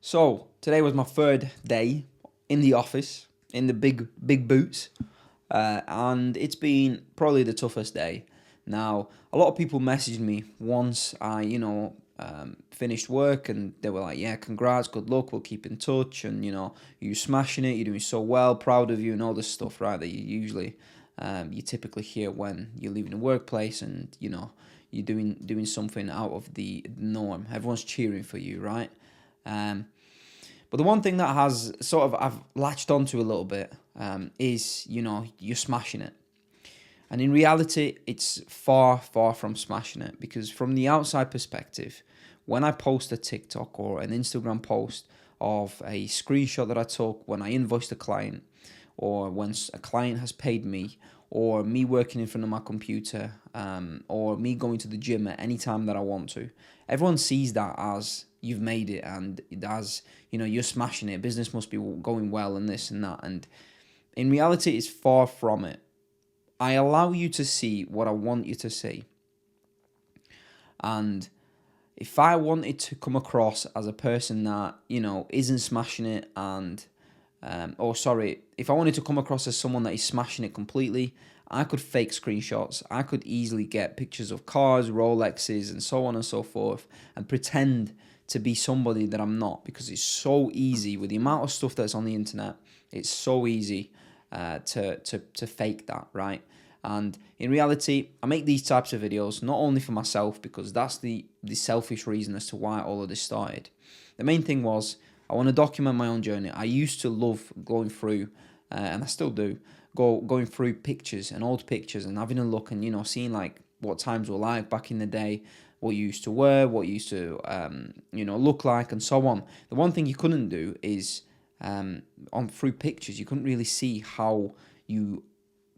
So today was my third day in the office in the big boots, and it's been probably the toughest day. Now, a lot of people messaged me once I, finished work, and they were like, "Yeah, congrats, good luck, we'll keep in touch, and you're smashing it, you're doing so well, proud of you, and all this stuff, right? That you typically hear when you're leaving the workplace, and you're doing something out of the norm. Everyone's cheering for you, right? Um, but the one thing that has sort of I've latched onto a little bit is you're smashing it, and in reality, it's far from smashing it, because from the outside perspective, when I post a TikTok or an Instagram post of a screenshot that I took when I invoiced a client, or when a client has paid me, or me working in front of my computer, or me going to the gym at any time that I want to, everyone sees that as you've made it, and as you're smashing it. Business must be going well, and this and that. And in reality, it's far from it. I allow you to see what I want you to see, and if I wanted to come across as a person that isn't smashing it, and or sorry, if I wanted to come across as someone that is smashing it completely, I could fake screenshots. I could easily get pictures of cars, Rolexes, and so on and so forth, and pretend to be somebody that I'm not, because it's so easy with the amount of stuff that's on the internet. It's so easy to fake that, right? And in reality, I make these types of videos not only for myself, because that's the selfish reason as to why all of this started. The main thing was I want to document my own journey. I used to love going through, and I still do, going through pictures and old pictures and having a look, and seeing like what times were like back in the day, what you used to wear, what you used to look like, and so on. The one thing you couldn't do is on through pictures, you couldn't really see how you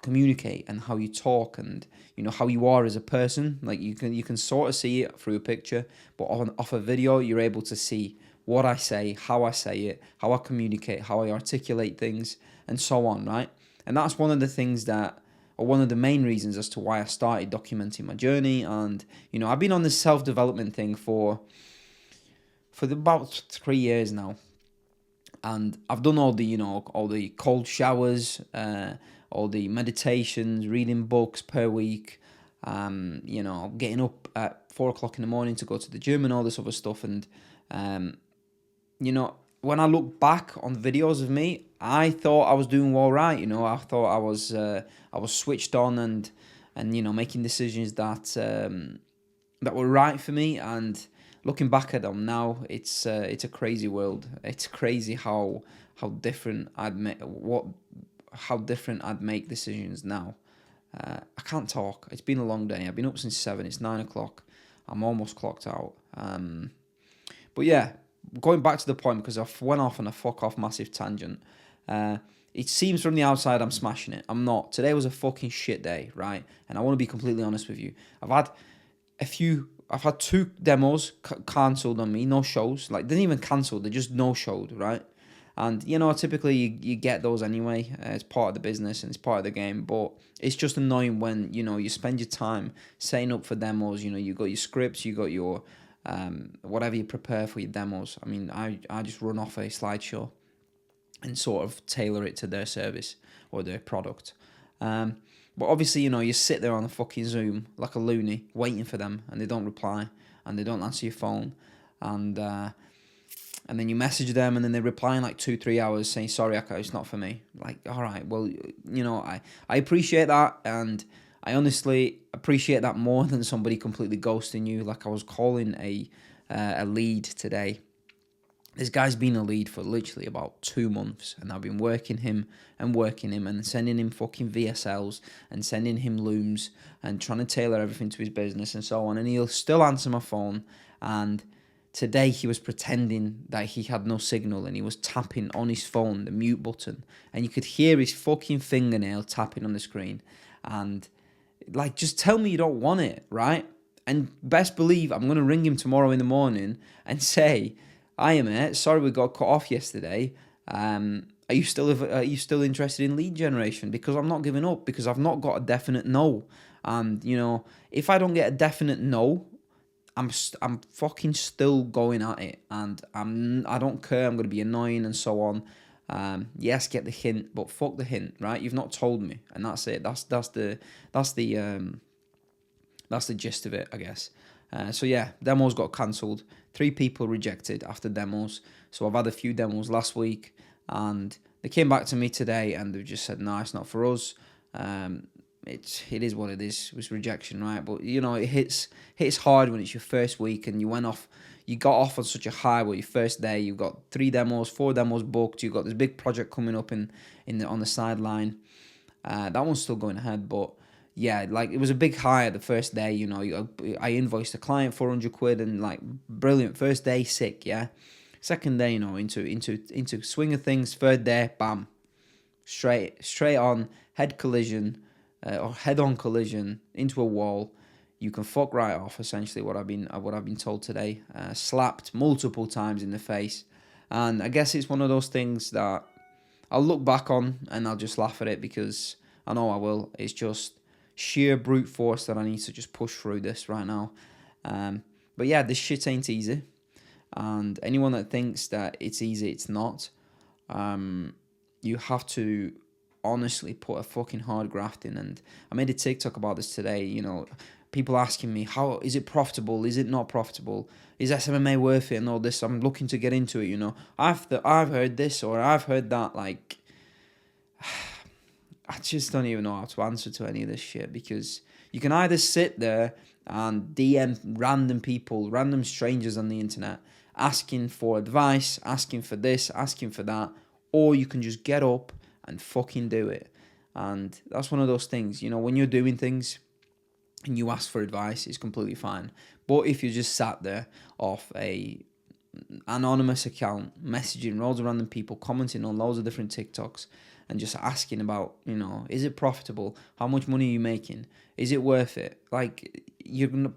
communicate and how you talk, and how you are as a person. Like you can sort of see it through a picture, but off a video you're able to see what I say, how I say it, how I communicate, how I articulate things, and so on, right? And that's one of the things that, or one of the main reasons as to why I started documenting my journey. And I've been on this self-development thing for about 3 years now, and I've done all the cold showers, all the meditations, reading books per week, getting up at 4 o'clock in the morning to go to the gym and all this other stuff. And um, when I look back on videos of me, I thought I was doing all right. I thought I was switched on, and making decisions that were right for me. And looking back at them now, it's a crazy world. It's crazy how different how different I'd make decisions now. I can't talk. It's been a long day. I've been up since 7. It's 9 o'clock. I'm almost clocked out. But yeah, going back to the point, because I went off on a fuck off massive tangent. It seems from the outside I'm smashing it. I'm not. Today was a fucking shit day, right? And I want to be completely honest with you. I've had two demos cancelled on me, no shows. Like, they didn't even cancel, they just no showed, right? And typically you get those anyway. It's part of the business and it's part of the game. But it's just annoying when you spend your time setting up for demos. You got your scripts, you got your whatever you prepare for your demos. I mean, I just run off a slideshow and sort of tailor it to their service or their product. But obviously, you sit there on the fucking Zoom like a loony, waiting for them, and they don't reply, and they don't answer your phone, and then you message them, and then they reply in like 2-3 hours saying, "Sorry, it's not for me." Like, all right, well, I appreciate that, and I honestly appreciate that more than somebody completely ghosting you. Like, I was calling a lead today. This guy's been a lead for literally about 2 months, and I've been working him and sending him fucking VSLs and sending him looms and trying to tailor everything to his business and so on. And he'll still answer my phone. And today he was pretending that he had no signal, and he was tapping on his phone, the mute button, and you could hear his fucking fingernail tapping on the screen. And like, just tell me you don't want it, right? And best believe I'm going to ring him tomorrow in the morning and say, "Hiya, mate. Sorry we got cut off yesterday. Are you still interested in lead generation? Because I'm not giving up, because I've not got a definite no. And if I don't get a definite no, I'm fucking still going at it, and I don't care. I'm gonna be annoying and so on. Yes, get the hint, but fuck the hint, right? You've not told me, and that's it. That's the gist of it, I guess. So yeah, demos got cancelled. 3 people rejected after demos. So I've had a few demos last week, and they came back to me today, and they've just said, "No, it's not for us." It is what it is. It was rejection, right? But you know, it hits hard when it's your first week and you got off on such a high. Well, your first day, you've got 3 demos, 4 demos booked. You've got this big project coming up on the sideline. That one's still going ahead, but yeah, like it was a big high the first day. You know, I invoiced the client 400 quid, and like brilliant. First day, sick, yeah. Second day, you know, into swing of things. Third day, bam, straight on head collision, or head on collision into a wall. You can fuck right off. Essentially, what I've been told today. Slapped multiple times in the face, and I guess it's one of those things that I'll look back on and I'll just laugh at it, because I know I will. It's just sheer brute force that I need to just push through this right now. But yeah, this shit ain't easy, and anyone that thinks that it's easy, it's not. You have to honestly put a fucking hard graft in. And I made a TikTok about this today. You know, people asking me, how is it profitable? Is it not profitable? Is SMMA worth it? And all this. I'm looking to get into it. You know, I've heard this or I've heard that. Like, I just don't even know how to answer to any of this shit, because you can either sit there and DM random people, random strangers on the internet, asking for advice, asking for this, asking for that, or you can just get up and fucking do it. And that's one of those things, you know, when you're doing things and you ask for advice, it's completely fine. But if you just sat there off a anonymous account, messaging loads of random people, commenting on loads of different TikToks, and just asking about, you know, is it profitable? How much money are you making? Is it worth it? Like, you're gonna.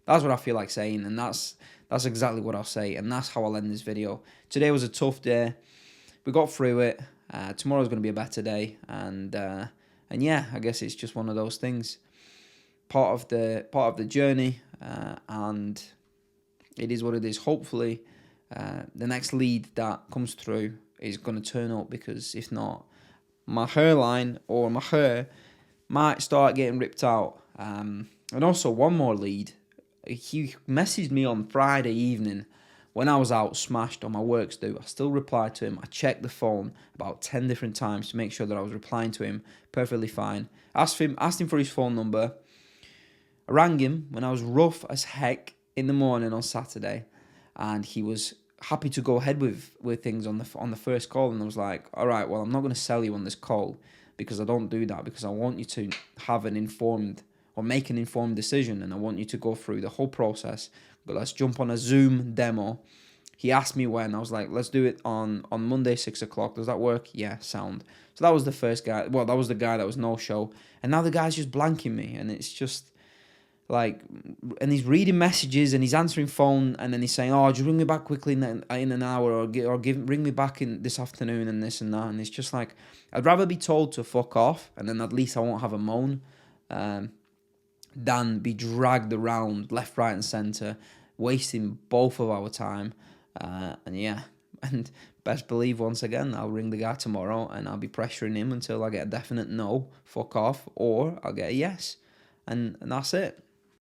That's what I feel like saying, and that's exactly what I'll say, and that's how I'll end this video. Today was a tough day. We got through it. Tomorrow's gonna be a better day, and yeah, I guess it's just one of those things. Part of the journey, and it is what it is. Hopefully, the next lead that comes through is going to turn up, because if not, my hairline or my hair might start getting ripped out. And also one more lead. He messaged me on Friday evening when I was out smashed on my works do. I still replied to him. I checked the phone about 10 different times to make sure that I was replying to him perfectly fine. Asked him for his phone number. I rang him when I was rough as heck in the morning on Saturday, and he was happy to go ahead with things on the first call. And I was like, all right, well, I'm not going to sell you on this call, because I don't do that, because I want you to have an informed or make an informed decision, and I want you to go through the whole process. But let's jump on a Zoom demo. He asked me when. I was like, let's do it on Monday, 6 o'clock. Does that work? Yeah, sound. So that was the first guy. Well, that was the guy that was no show. And now the guy's just blanking me. And it's just like, and he's reading messages and he's answering phone, and then he's saying, oh, just ring me back quickly in an hour, or ring me back in this afternoon, and this and that. And it's just like, I'd rather be told to fuck off, and then at least I won't have a moan, than be dragged around left, right, and centre, wasting both of our time. And yeah, and best believe, once again, I'll ring the guy tomorrow and I'll be pressuring him until I get a definite no, fuck off, or I'll get a yes, and that's it.